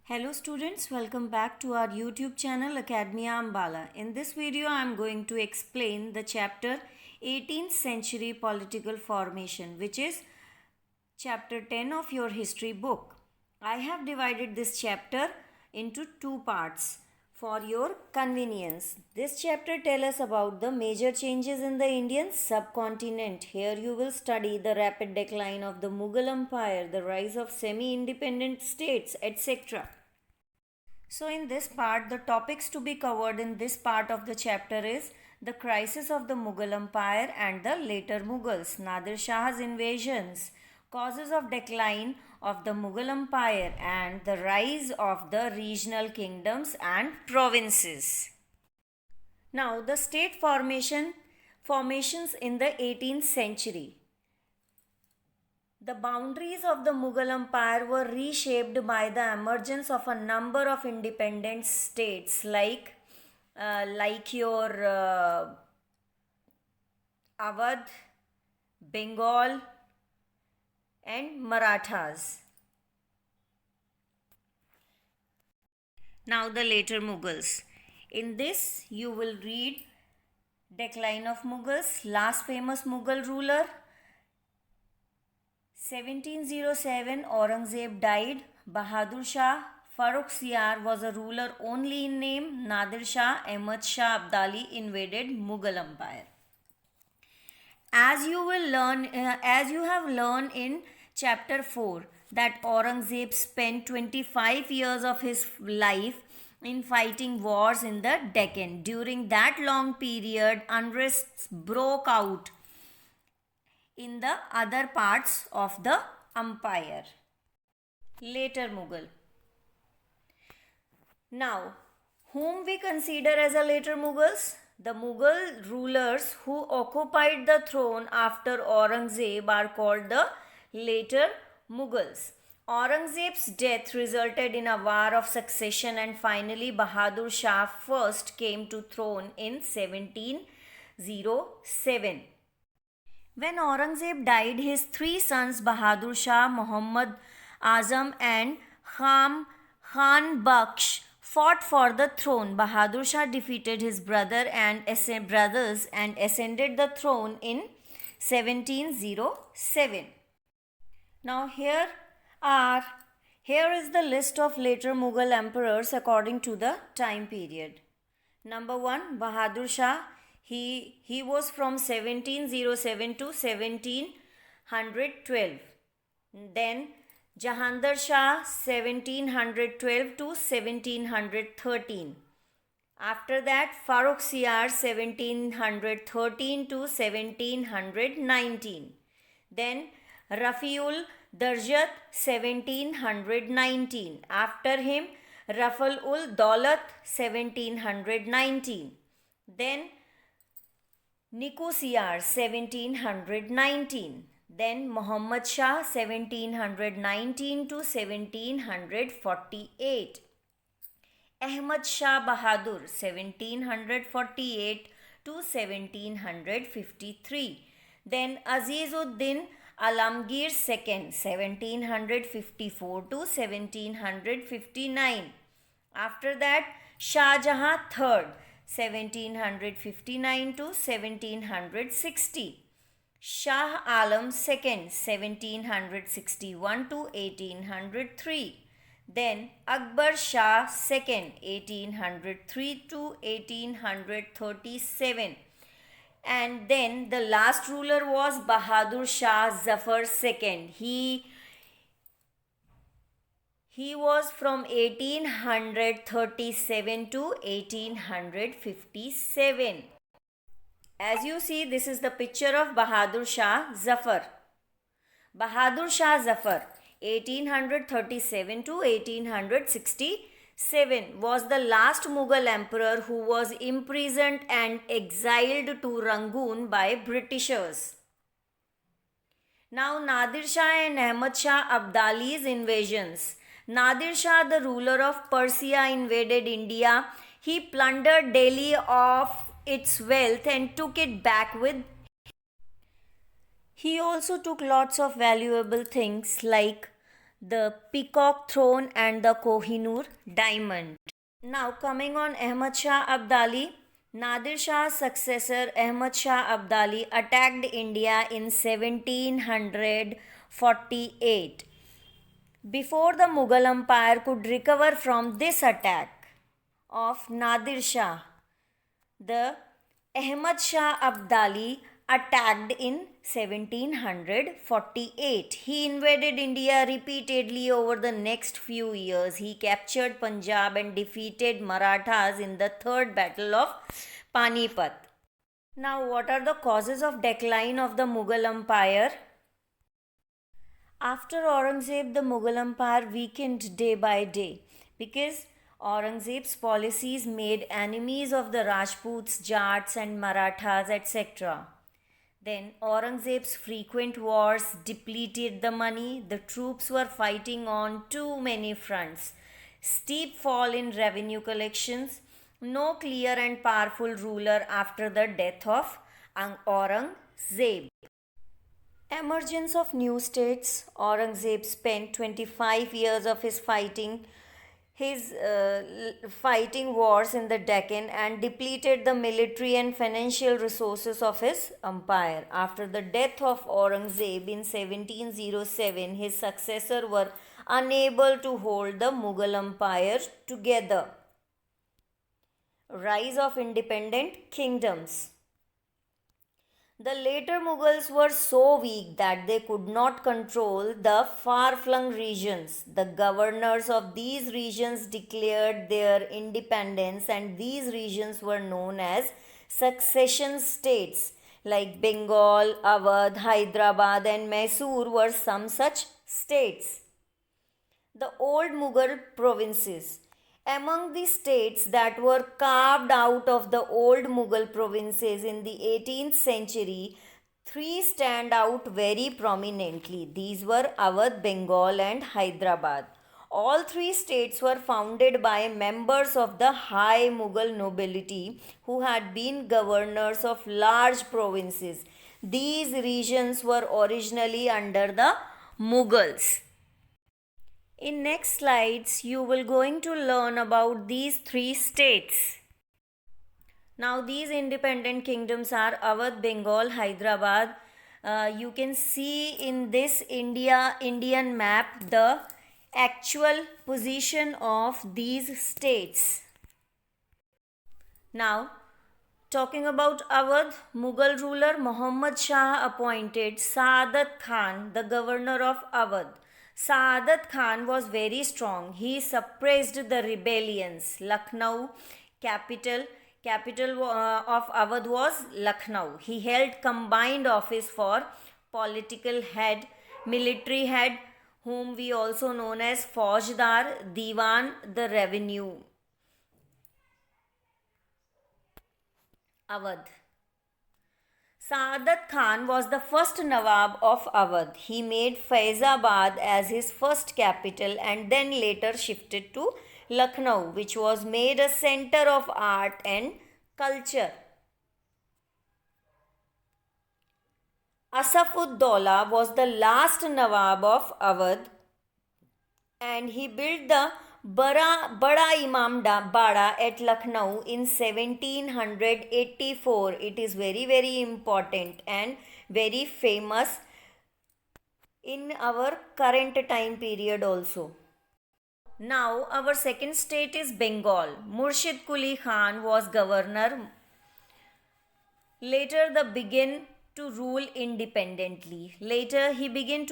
Hello students, welcome back to our YouTube channel Academia Ambala. In this video I am going to explain the chapter 18th century political formation, which is chapter 10 of your history book. I have divided this chapter into two parts for your convenience. This chapter tells us about the major changes in the Indian subcontinent. Here you will study the rapid decline of the Mughal Empire, the rise of semi-independent states, etc. So in this part, the topics to be covered in this part of the chapter is the crisis of the Mughal Empire and the later Mughals, Nadir Shah's invasions, causes of decline of the Mughal Empire and the rise of the regional kingdoms and provinces. Now the state formations in the 18th century. The boundaries of the Mughal Empire were reshaped by the emergence of a number of independent states like your Awadh, Bengal and Marathas. Now the later Mughals. In this you will read decline of Mughals, last famous Mughal ruler. 1707 Aurangzeb died. Bahadur Shah Farrukhsiyar was a ruler only in name. Nadir Shah Ahmad Shah Abdali invaded Mughal Empire. As you have learned in chapter 4 that Aurangzeb spent 25 years of his life in fighting wars in the Deccan. During that long period, unrests broke out in the other parts of the empire. Later Mughal. Now, whom we consider as a later Mughals? The Mughal rulers who occupied the throne after Aurangzeb are called the later Mughals. Aurangzeb's death resulted in a war of succession and finally Bahadur Shah first came to throne in 1707. When Aurangzeb died, his three sons Bahadur Shah, Muhammad Azam and Khan Bakhsh fought for the throne. Bahadur Shah defeated his brothers and ascended the throne in 1707. Now here is the list of later Mughal emperors according to the time period. Number 1, Bahadur Shah. He was from 1707 to 1712. Then Jahandar Shah 1712 to 1713. After that Farrukhsiyar 1713 to 1719. Then Rafiul Darjat 1719. After him Rafal ul Daulat 1719. Then Nikusiyar 1719. Then Muhammad Shah 1719 to 1748. Ahmad Shah Bahadur 1748 to 1753. Then Azizuddin Alamgir II 1754 to 1759. After that Shah Jahan III 1759 to 1760. Shah Alam II 1761 to 1803. Then Akbar Shah II 1803 to 1837. And then the last ruler was Bahadur Shah Zafar II. He was from 1837 to 1857. As you see, this is the picture of Bahadur Shah Zafar. Bahadur Shah Zafar 1837 to 1867 was the last Mughal emperor who was imprisoned and exiled to Rangoon by Britishers. Now Nadir Shah and Ahmad Shah Abdali's invasions. Nadir Shah, the ruler of Persia, invaded India. He plundered Delhi of its wealth and took it back with him. He also took lots of valuable things like the Peacock Throne, and the Kohinoor Diamond. Now coming on Ahmad Shah Abdali, Nadir Shah's successor Ahmad Shah Abdali attacked India in 1748. Before the Mughal Empire could recover from this attack of Nadir Shah, the Ahmad Shah Abdali attacked in 1748. He invaded India repeatedly over the next few years. He captured Punjab and defeated Marathas in the Third Battle of Panipat. Now, what are the causes of decline of the Mughal Empire? After Aurangzeb, the Mughal Empire weakened day by day because Aurangzeb's policies made enemies of the Rajputs, Jats, and Marathas, etc. Then Aurangzeb's frequent wars depleted the money. The troops were fighting on too many fronts. Steep fall in revenue collections. No clear and powerful ruler after the death of Aurangzeb. Emergence of new states. Aurangzeb spent 25 years of his fighting wars in the Deccan and depleted the military and financial resources of his empire. After the death of Aurangzeb in 1707, his successors were unable to hold the Mughal Empire together. Rise of independent kingdoms. The later Mughals were so weak that they could not control the far-flung regions. The governors of these regions declared their independence, and these regions were known as succession states, like Bengal, Awadh, Hyderabad, and Mysore were some such states. The old Mughal provinces. Among the states that were carved out of the old Mughal provinces in the 18th century, three stand out very prominently. These were Awadh, Bengal, and Hyderabad. All three states were founded by members of the high Mughal nobility who had been governors of large provinces. These regions were originally under the Mughals. In next slides, you will going to learn about these three states. Now, these independent kingdoms are Awadh, Bengal, Hyderabad. You can see in this Indian map the actual position of these states. Now, talking about Awadh, Mughal ruler Muhammad Shah appointed Saadat Khan the governor of Awadh. Saadat Khan was very strong. He suppressed the rebellions. Lucknow, capital of Awadh was Lucknow. He held combined office for political head, military head, whom we also known as Faujdar, Diwan, the revenue. Awadh. Saadat Khan was the first Nawab of Awadh. He made Faizabad as his first capital and then later shifted to Lucknow, which was made a center of art and culture. Asaf-ud-Daula was the last Nawab of Awadh and he built the Bada Imam Bada at Lucknow in 1784. It is very important and very famous in our current time period also. Now our second state is Bengal. Murshid Quli Khan was governor. Later he began to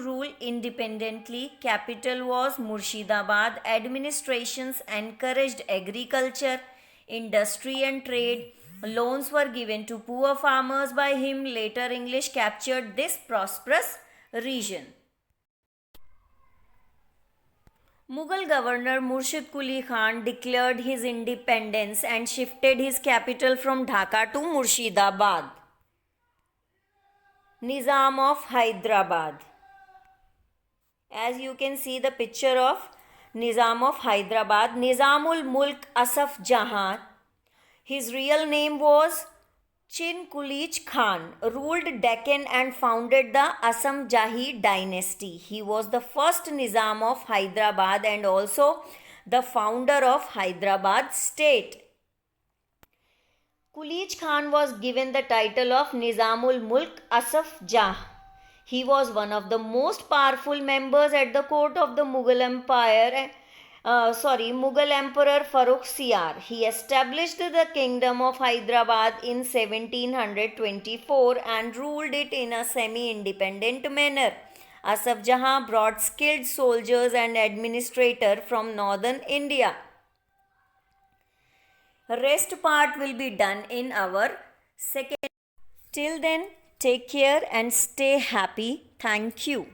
rule independently. Capital was Murshidabad. Administrations encouraged agriculture, industry and trade. Loans were given to poor farmers by him. Later English captured this prosperous region. Mughal governor Murshid Quli Khan declared his independence and shifted his capital from Dhaka to Murshidabad. Nizam of Hyderabad. As you can see the picture of Nizam of Hyderabad, Nizamul Mulk Asaf Jahan. His real name was Chin Kulich Khan ruled Deccan and founded the Asam Jahi dynasty. He was the first Nizam of Hyderabad and also the founder of Hyderabad state. Kulich Khan was given the title of Nizamul Mulk Asaf Jah. He was one of the most powerful members at the court of the Mughal Mughal Emperor Farrukhsiyar. He established the kingdom of Hyderabad in 1724 and ruled it in a semi-independent manner. Asaf Jahan brought skilled soldiers and administrators from northern India. Rest part will be done in our second. Till then, take care and stay happy. Thank you.